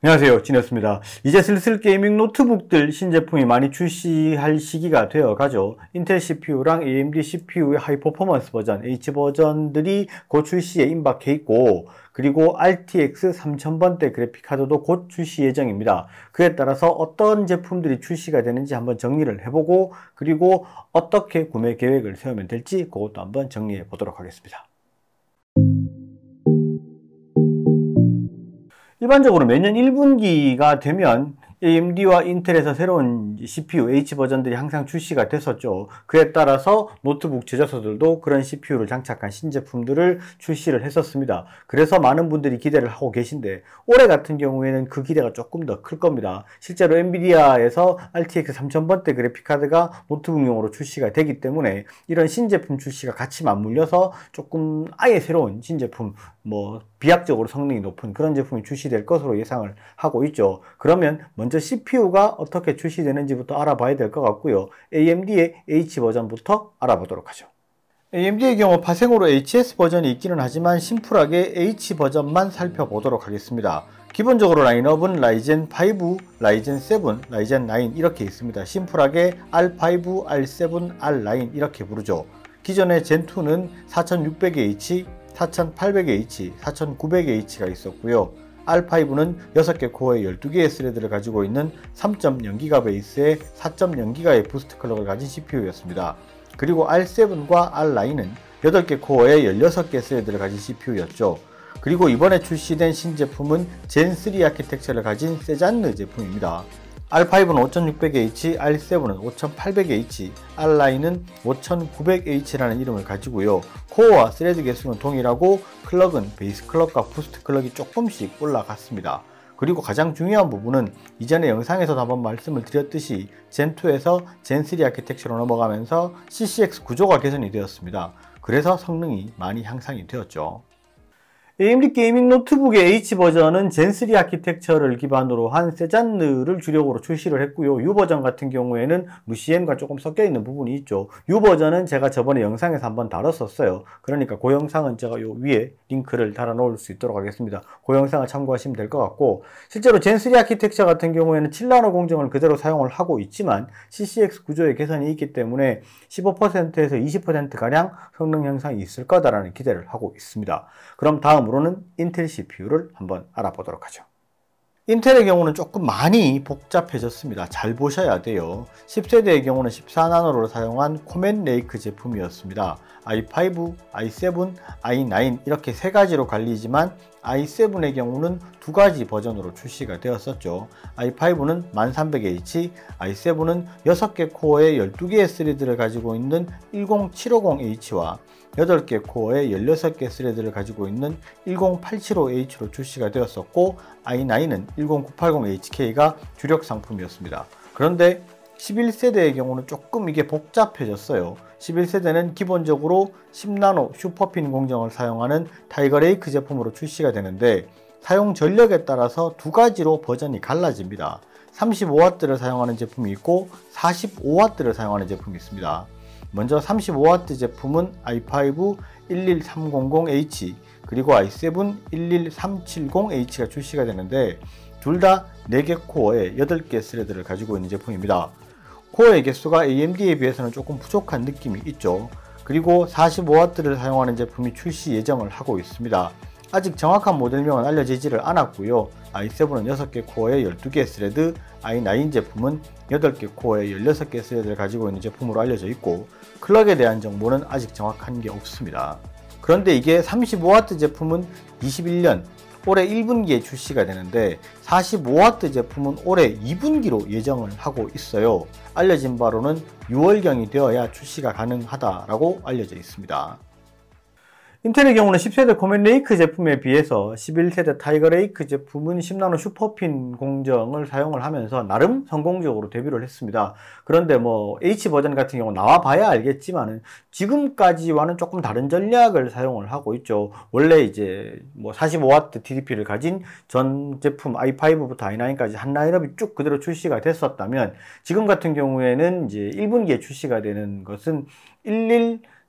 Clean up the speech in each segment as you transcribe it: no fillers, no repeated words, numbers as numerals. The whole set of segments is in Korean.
안녕하세요, 진혁습니다. 이제 슬슬 게이밍 노트북들 신제품이 많이 출시할 시기가 되어 가죠. 인텔 CPU랑 AMD CPU의 하이 퍼포먼스 버전, H 버전들이 곧 출시에 임박해 있고, 그리고 RTX 3000번대 그래픽카드도 곧 출시 예정입니다. 그에 따라서 어떤 제품들이 출시가 되는지 한번 정리를 해보고, 그리고 어떻게 구매 계획을 세우면 될지 그것도 한번 정리해 보도록 하겠습니다. 일반적으로 매년 1분기가 되면 AMD와 인텔에서 새로운 CPU H 버전들이 항상 출시가 됐었죠. 그에 따라서 노트북 제조사들도 그런 CPU를 장착한 신제품들을 출시를 했었습니다. 그래서 많은 분들이 기대를 하고 계신데, 올해 같은 경우에는 그 기대가 조금 더 클 겁니다. 실제로 엔비디아에서 RTX 3000번대 그래픽카드가 노트북용으로 출시가 되기 때문에 이런 신제품 출시가 같이 맞물려서 조금 아예 새로운 신제품, 비약적으로 성능이 높은 그런 제품이 출시될 것으로 예상을 하고 있죠. 그러면 먼저 CPU가 어떻게 출시되는지부터 알아봐야 될 것 같고요. AMD의 H 버전부터 알아보도록 하죠. AMD의 경우 파생으로 HS 버전이 있기는 하지만 심플하게 H 버전만 살펴보도록 하겠습니다. 기본적으로 라인업은 라이젠 5, 라이젠 7, 라이젠 9 이렇게 있습니다. 심플하게 R5, R7, R9 이렇게 부르죠. 기존의 젠2는 4600H, 4800H, 4900H가 있었고요. R5는 6개 코어에 12개의 스레드를 가지고 있는 3.0기가 베이스의 4.0기가의 부스트 클럭을 가진 CPU였습니다. 그리고 R7과 R9은 8개 코어에 16개 스레드를 가진 CPU였죠. 그리고 이번에 출시된 신제품은 젠3 아키텍처를 가진 세잔느 제품입니다. R5는 5600H, R7은 5800H, R9은 5900H라는 이름을 가지고요. 코어와 스레드 개수는 동일하고 클럭은 베이스 클럭과 부스트 클럭이 조금씩 올라갔습니다. 그리고 가장 중요한 부분은 이전에 영상에서도 한번 말씀을 드렸듯이 젠2에서 젠3 아키텍처로 넘어가면서 CCX 구조가 개선이 되었습니다. 그래서 성능이 많이 향상이 되었죠. AMD 게이밍 노트북의 H 버전은 젠3 아키텍처를 기반으로 한 세잔느를 주력으로 출시를 했고요. U 버전 같은 경우에는 루시엔과 조금 섞여 있는 부분이 있죠. U 버전은 제가 저번에 영상에서 한번 다뤘었어요. 그러니까 그 영상은 제가 요 위에 링크를 달아 놓을 수 있도록 하겠습니다. 그 영상을 참고하시면 될 것 같고, 실제로 젠3 아키텍처 같은 경우에는 7나노 공정을 그대로 사용을 하고 있지만 CCX 구조의 개선이 있기 때문에 15%에서 20%가량 성능 향상이 있을 거다라는 기대를 하고 있습니다. 그럼 다음으로는 인텔 CPU를 한번 알아보도록 하죠. 인텔의 경우는 조금 많이 복잡해졌습니다. 잘 보셔야 돼요. 10세대의 경우는 14나노를 사용한 코멘 레이크 제품이었습니다. i5, i7, i9 이렇게 세 가지로 갈리지만 i7의 경우는 두 가지 버전으로 출시가 되었었죠. i5는 1300H, i7은 6개 코어에 12개의 스레드를 가지고 있는 10750H와 8개 코어에 16개 스레드를 가지고 있는 10875H로 출시가 되었었고, i9은 10980HK가 주력 상품이었습니다. 그런데 11세대의 경우는 조금 이게 복잡해졌어요. 11세대는 기본적으로 10나노 슈퍼핀 공정을 사용하는 타이거 레이크 제품으로 출시가 되는데, 사용 전력에 따라서 두 가지로 버전이 갈라집니다. 35W를 사용하는 제품이 있고 45W를 사용하는 제품이 있습니다. 먼저 35W 제품은 i5 11300H 그리고 i7 11370H가 출시가 되는데, 둘 다 4개 코어에 8개 스레드를 가지고 있는 제품입니다. 코어의 개수가 AMD에 비해서는 조금 부족한 느낌이 있죠. 그리고 45W를 사용하는 제품이 출시 예정을 하고 있습니다. 아직 정확한 모델명은 알려지지를 않았고요. i7은 6개 코어에 12개 스레드, i9 제품은 8개 코어에 16개 스레드를 가지고 있는 제품으로 알려져 있고, 클럭에 대한 정보는 아직 정확한 게 없습니다. 그런데 이게 35W 제품은 21년 올해 1분기에 출시가 되는데, 45W 제품은 올해 2분기로 예정을 하고 있어요. 알려진 바로는 6월경이 되어야 출시가 가능하다라고 알려져 있습니다. 인텔의 경우는 10세대 코멘 레이크 제품에 비해서 11세대 타이거 레이크 제품은 10나노 슈퍼핀 공정을 사용을 하면서 나름 성공적으로 데뷔를 했습니다. 그런데 H 버전 같은 경우 나와봐야 알겠지만은 지금까지와는 조금 다른 전략을 사용을 하고 있죠. 원래 이제 45W TDP를 가진 전 제품 i5부터 i9까지 한 라인업이 쭉 그대로 출시가 됐었다면, 지금 같은 경우에는 이제 1분기에 출시가 되는 것은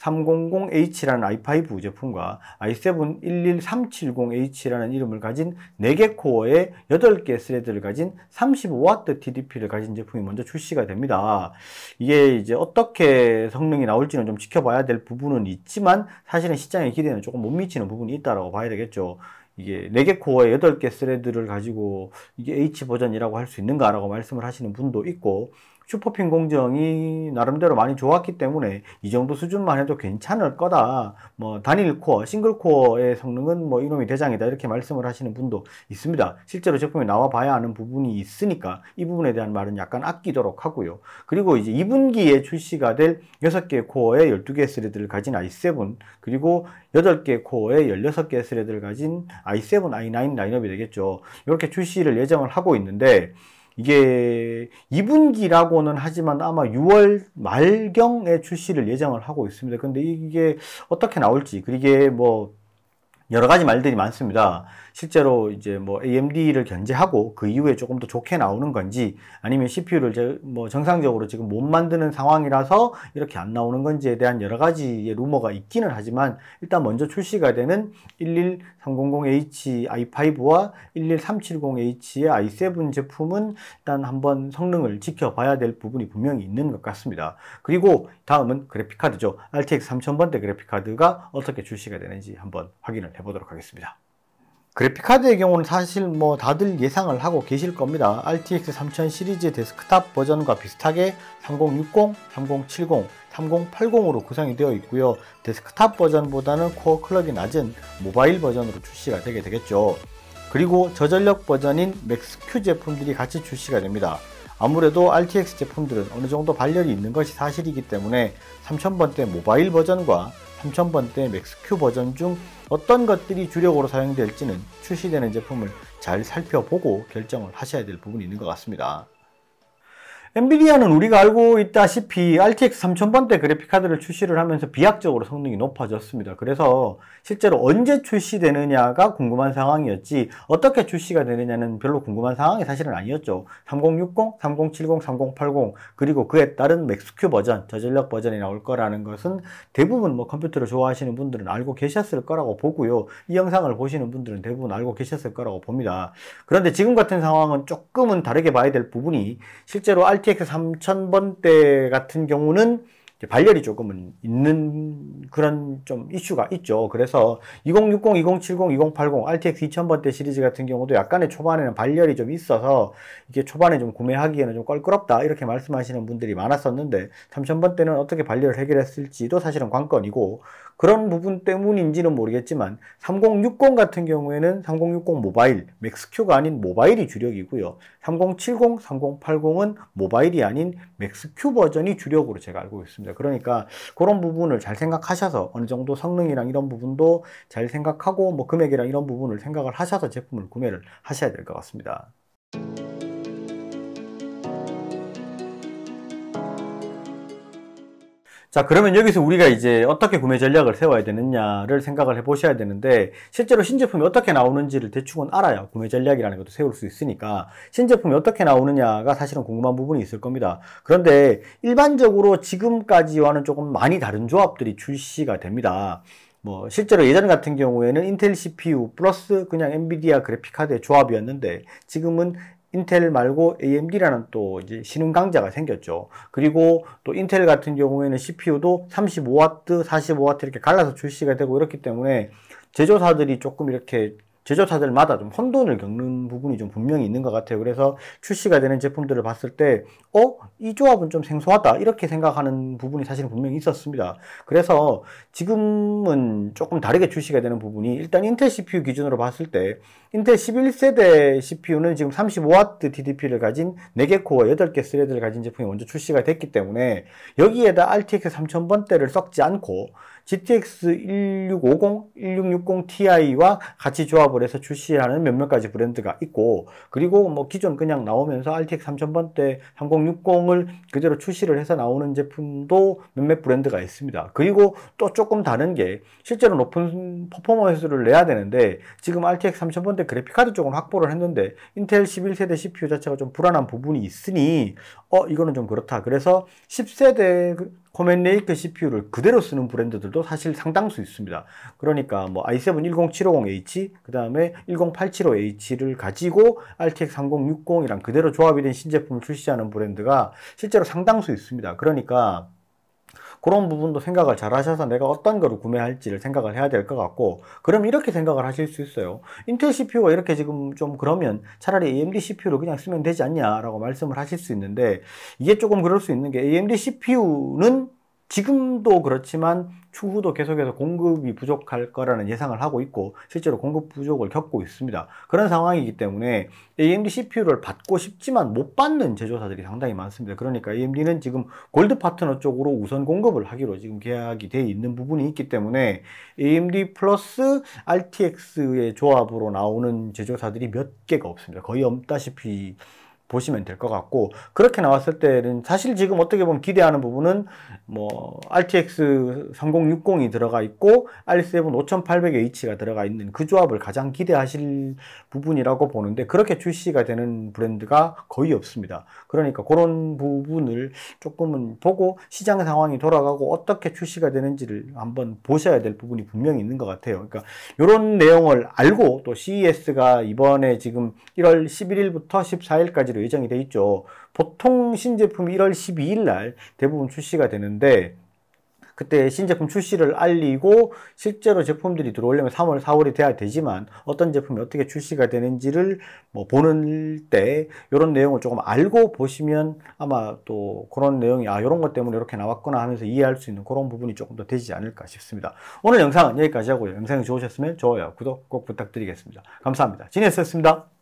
1130H라는 i5 제품과 i7 11370H라는 이름을 가진 4개 코어에 8개 스레드를 가진 35W TDP를 가진 제품이 먼저 출시가 됩니다. 이게 이제 어떻게 성능이 나올지는 좀 지켜봐야 될 부분은 있지만 사실은 시장의 기대는 조금 못 미치는 부분이 있다고 봐야 되겠죠. 이게 4개 코어에 8개 스레드를 가지고 이게 H 버전이라고 할 수 있는가라고 말씀을 하시는 분도 있고, 슈퍼핀 공정이 나름대로 많이 좋았기 때문에 이 정도 수준만 해도 괜찮을 거다. 뭐 단일 코어, 싱글 코어의 성능은 뭐 이놈이 대장이다, 이렇게 말씀을 하시는 분도 있습니다. 실제로 제품이 나와 봐야 아는 부분이 있으니까 이 부분에 대한 말은 약간 아끼도록 하고요. 그리고 이제 2분기에 출시가 될 6개 코어에 12개 스레드를 가진 i7, 그리고 8개 코어에 16개 스레드를 가진 i7, i9 라인업이 되겠죠. 이렇게 출시를 예정을 하고 있는데, 이게 2분기라고는 하지만 아마 6월 말경에 출시를 예정을 하고 있습니다. 근데 이게 어떻게 나올지, 그게 뭐 여러 가지 말들이 많습니다. 실제로 이제 뭐 AMD를 견제하고 그 이후에 조금 더 좋게 나오는 건지, 아니면 CPU를 뭐 정상적으로 지금 못 만드는 상황이라서 이렇게 안 나오는 건지에 대한 여러 가지의 루머가 있기는 하지만, 일단 먼저 출시가 되는 11300H i5와 11370H의 i7 제품은 일단 한번 성능을 지켜봐야 될 부분이 분명히 있는 것 같습니다. 그리고 다음은 그래픽카드죠. RTX 3000번대 그래픽카드가 어떻게 출시가 되는지 한번 확인을 해보도록 하겠습니다. 그래픽카드의 경우는 사실 뭐 다들 예상을 하고 계실 겁니다. RTX 3000 시리즈 데스크탑 버전과 비슷하게 3060, 3070, 3080으로 구성이 되어 있고요. 데스크탑 버전보다는 코어 클럭이 낮은 모바일 버전으로 출시가 되게 되겠죠. 그리고 저전력 버전인 맥스큐 제품들이 같이 출시가 됩니다. 아무래도 RTX 제품들은 어느 정도 발열이 있는 것이 사실이기 때문에 3000번대 모바일 버전과 3000번대 맥스큐 버전 중 어떤 것들이 주력으로 사용될지는 출시되는 제품을 잘 살펴보고 결정을 하셔야 될 부분이 있는 것 같습니다. 엔비디아는 우리가 알고 있다시피 RTX 3000번대 그래픽카드를 출시를 하면서 비약적으로 성능이 높아졌습니다. 그래서 실제로 언제 출시되느냐가 궁금한 상황이었지, 어떻게 출시가 되느냐는 별로 궁금한 상황이 사실은 아니었죠. 3060, 3070, 3080 그리고 그에 따른 맥스큐 버전, 저전력 버전이 나올 거라는 것은 대부분 뭐 컴퓨터를 좋아하시는 분들은 알고 계셨을 거라고 보고요. 이 영상을 보시는 분들은 대부분 알고 계셨을 거라고 봅니다. 그런데 지금 같은 상황은 조금은 다르게 봐야 될 부분이, 실제로 RTX 3000번대 같은 경우는 발열이 조금은 있는 그런 좀 이슈가 있죠. 그래서 2060, 2070, 2080, RTX 2000번대 시리즈 같은 경우도 약간의 초반에는 발열이 좀 있어서 이게 초반에 좀 구매하기에는 좀 껄끄럽다, 이렇게 말씀하시는 분들이 많았었는데, 3000번대는 어떻게 발열을 해결했을지도 사실은 관건이고, 그런 부분 때문인지는 모르겠지만 3060 같은 경우에는 3060 모바일, 맥스큐가 아닌 모바일이 주력이고요. 3070, 3080은 모바일이 아닌 맥스큐 버전이 주력으로 제가 알고 있습니다. 그러니까 그런 부분을 잘 생각하셔서, 어느 정도 성능이랑 이런 부분도 잘 생각하고 뭐 금액이랑 이런 부분을 생각을 하셔서 제품을 구매를 하셔야 될 것 같습니다. 자, 그러면 여기서 우리가 이제 어떻게 구매 전략을 세워야 되느냐를 생각을 해 보셔야 되는데, 실제로 신제품이 어떻게 나오는지를 대충은 알아야 구매 전략이라는 것도 세울 수 있으니까, 신제품이 어떻게 나오느냐가 사실은 궁금한 부분이 있을 겁니다. 그런데 일반적으로 지금까지와는 조금 많이 다른 조합들이 출시가 됩니다. 뭐 실제로 예전 같은 경우에는 인텔 CPU 플러스 그냥 엔비디아 그래픽카드의 조합이었는데, 지금은 인텔 말고 AMD라는 또 이제 신흥 강자가 생겼죠. 그리고 또 인텔 같은 경우에는 CPU도 35W, 45W 이렇게 갈라서 출시가 되고 이렇기 때문에 제조사들이 조금 이렇게 제조사들마다 좀 혼돈을 겪는 부분이 좀 분명히 있는 것 같아요. 그래서 출시가 되는 제품들을 봤을 때 이 조합은 좀 생소하다, 이렇게 생각하는 부분이 사실은 분명히 있었습니다. 그래서 지금은 조금 다르게 출시가 되는 부분이, 일단 인텔 CPU 기준으로 봤을 때 인텔 11세대 CPU는 지금 35W TDP를 가진 4개 코어 8개 스레드를 가진 제품이 먼저 출시가 됐기 때문에, 여기에다 RTX 3000번대를 섞지 않고 GTX 1650, 1660 Ti와 같이 조합을 해서 출시하는 몇몇 가지 브랜드가 있고, 그리고 뭐 기존 그냥 나오면서 RTX 3000번대 3060을 그대로 출시를 해서 나오는 제품도 몇몇 브랜드가 있습니다. 그리고 또 조금 다른 게, 실제로 높은 퍼포먼스를 내야 되는데 지금 RTX 3000번대 가운데 그래픽카드 쪽은 확보를 했는데 인텔 11세대 CPU 자체가 좀 불안한 부분이 있으니 이거는 좀 그렇다. 그래서 10세대 코멘레이크 CPU를 그대로 쓰는 브랜드들도 사실 상당수 있습니다. 그러니까 뭐 i7 10750H, 그 다음에 10875H를 가지고 RTX 3060이랑 그대로 조합이 된 신제품을 출시하는 브랜드가 실제로 상당수 있습니다. 그러니까 그런 부분도 생각을 잘 하셔서 내가 어떤 거를 구매할지를 생각을 해야 될 것 같고, 그럼 이렇게 생각을 하실 수 있어요. 인텔 CPU가 이렇게 지금 좀 그러면 차라리 AMD CPU를 그냥 쓰면 되지 않냐라고 말씀을 하실 수 있는데, 이게 조금 그럴 수 있는 게 AMD CPU는 지금도 그렇지만 추후도 계속해서 공급이 부족할 거라는 예상을 하고 있고 실제로 공급 부족을 겪고 있습니다. 그런 상황이기 때문에 AMD CPU를 받고 싶지만 못 받는 제조사들이 상당히 많습니다. 그러니까 AMD는 지금 골드 파트너 쪽으로 우선 공급을 하기로 지금 계약이 되어 있는 부분이 있기 때문에 AMD 플러스 RTX의 조합으로 나오는 제조사들이 몇 개가 없습니다. 거의 없다시피 보시면 될 것 같고, 그렇게 나왔을 때는 사실 지금 어떻게 보면 기대하는 부분은 뭐 RTX 3060이 들어가 있고 i7 5800H가 들어가 있는 그 조합을 가장 기대하실 부분이라고 보는데, 그렇게 출시가 되는 브랜드가 거의 없습니다. 그러니까 그런 부분을 조금은 보고 시장 상황이 돌아가고 어떻게 출시가 되는지를 한번 보셔야 될 부분이 분명히 있는 것 같아요. 그러니까 이런 내용을 알고, 또 CES가 이번에 지금 1월 11일부터 14일까지 예정이 돼 있죠. 보통 신제품이 1월 12일 날 대부분 출시가 되는데, 그때 신제품 출시를 알리고 실제로 제품들이 들어오려면 3월, 4월이 돼야 되지만 어떤 제품이 어떻게 출시가 되는지를 뭐 보는 때 이런 내용을 조금 알고 보시면 아마 또 그런 내용이 이런 것 때문에 이렇게 나왔구나 하면서 이해할 수 있는 그런 부분이 조금 더 되지 않을까 싶습니다. 오늘 영상은 여기까지 하고요. 영상이 좋으셨으면 좋아요, 구독 꼭 부탁드리겠습니다. 감사합니다. 진혜였습니다.